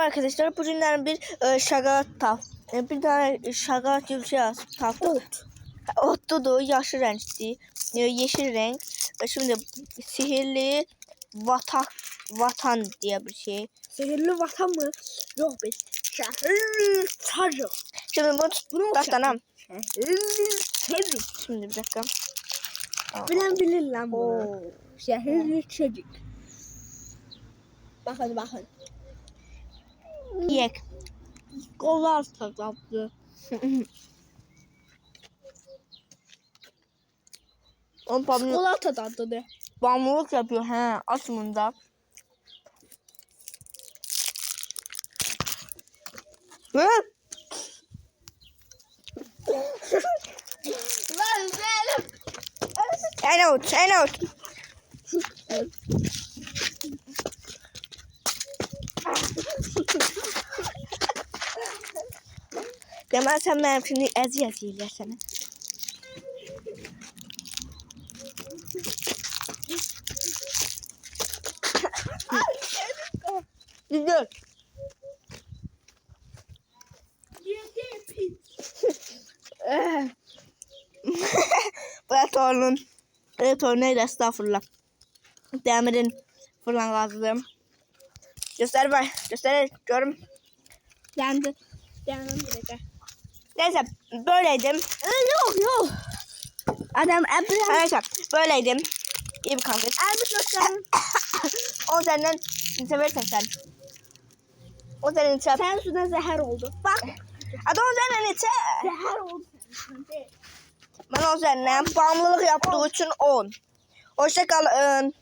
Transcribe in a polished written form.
arkadaşlar. Bugünlerin bir tane şaka gibi bir şey taptık. Otludur, yaşlı renkli, yeşil renk. Şimdi sihirli vatan diye bir şey. Sihirli vatan mı? Yok be. Şehirli çocuk. Şimdi bunu başlanam. Şehirli. Şimdi bir dakika. Bilen bilir lan bunu. Şehirli çocuk. Bakın. Yek. Kollar takaptı. On Çikolata tadı de. pamuk yapıyor he aslında. Hı? Lan benim. En out. Demek sen benim şimdi eziyet yiyeceksin. Güzel. Predator'un neydi estağfurullah. Demirin falan lazım. Göster bak. Görüm. Yandı bir dakika. Neyse böyleydim. Yok. Adam Abraham. Neyse böyleydim. İyi bir kanka. Abraham. O senden seversen sen. O senin içer. Sen şuna zehir oldu. Bak. Adı o senin içer. Zehir oldu. Ben o senden bağımlılık yaptığı için 10. Hoşça kalın.